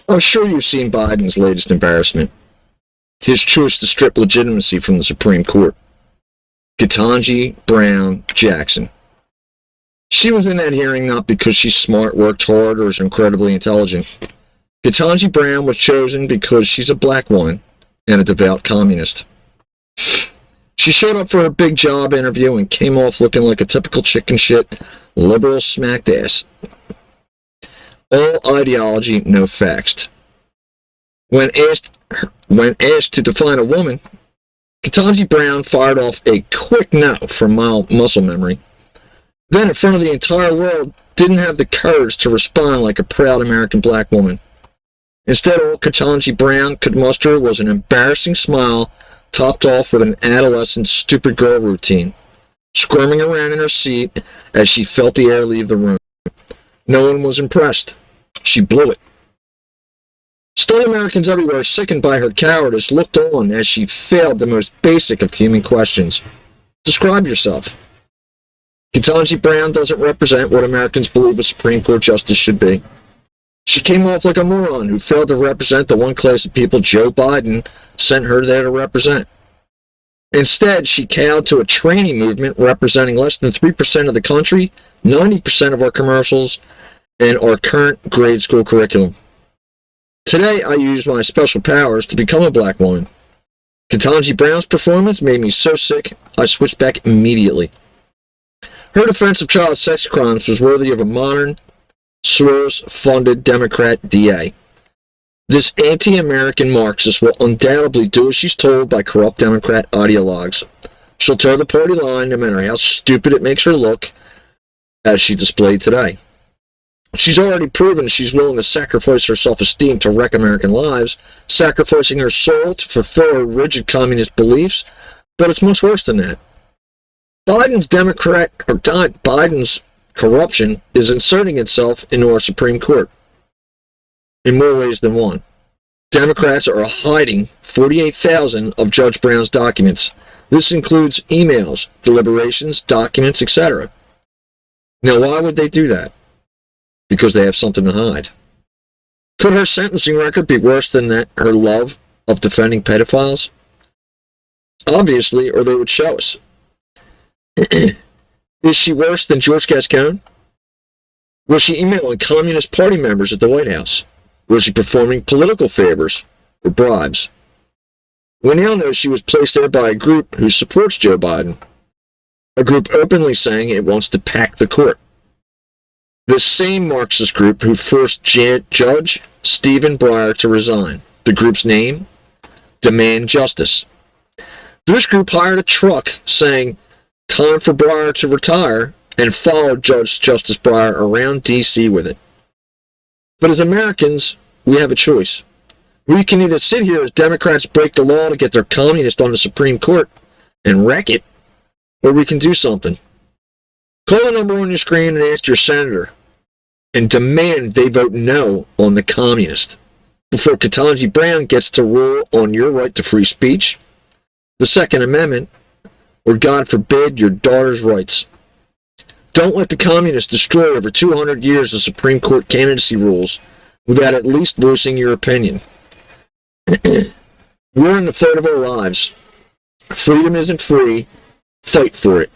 I'm sure you've seen Biden's latest embarrassment. His choice to strip legitimacy from the Supreme Court. Ketanji Brown Jackson. She was in that hearing not because she's smart, worked hard, or is incredibly intelligent. Ketanji Brown was chosen because she's a black woman and a devout communist. She showed up for a big job interview and came off looking like a typical chicken shit, liberal smacked ass. All ideology, no facts. When asked to define a woman, Ketanji Brown fired off a quick no from muscle memory. Then, in front of the entire world, didn't have the courage to respond like a proud American black woman. Instead, all Ketanji Brown could muster was an embarrassing smile topped off with an adolescent stupid girl routine, squirming around in her seat as she felt the air leave the room. No one was impressed. She blew it. Still, Americans everywhere, sickened by her cowardice, looked on as she failed the most basic of human questions. Describe yourself. Ketanji Brown doesn't represent what Americans believe a Supreme Court justice should be. She came off like a moron who failed to represent the one class of people Joe Biden sent her there to represent. Instead, she cowed to a tranny movement representing less than 3% of the country, 90% of our commercials, and our current grade school curriculum. Today, I used my special powers to become a black woman. Ketanji Brown's performance made me so sick, I switched back immediately. Her defense of child sex crimes was worthy of a modern, Soros-funded Democrat DA. This anti-American Marxist will undoubtedly do as she's told by corrupt Democrat ideologues. She'll toe the party line no matter how stupid it makes her look, as she displayed today. She's already proven she's willing to sacrifice her self-esteem to wreck American lives, sacrificing her soul to fulfill her rigid communist beliefs, but it's much worse than that. Biden's corruption is inserting itself into our Supreme Court in more ways than one. Democrats are hiding 48,000 of Judge Brown's documents. This includes emails, deliberations, documents, etc. Now, why would they do that? Because they have something to hide. Could her sentencing record be worse than that her love of defending pedophiles? Obviously, or they would show us. Is she worse than George Gascon? Was she emailing Communist Party members at the White House? Was she performing political favors or bribes? We now know she was placed there by a group who supports Joe Biden, a group openly saying it wants to pack the court. The same Marxist group who forced Judge Stephen Breyer to resign. The group's name? Demand Justice. This group hired a truck saying, "Time for Breyer to retire," and followed Judge Justice Breyer around D.C. with it. But as Americans, we have a choice. We can either sit here as Democrats break the law to get their communist on the Supreme Court and wreck it, or we can do something. Call the number on your screen and ask your senator, and demand they vote no on the communist before Ketanji Brown gets to rule on your right to free speech, the Second Amendment, or God forbid, your daughter's rights. Don't let the communists destroy over 200 years of Supreme Court candidacy rules without at least voicing your opinion. We're in the fight of our lives. Freedom isn't free. Fight for it.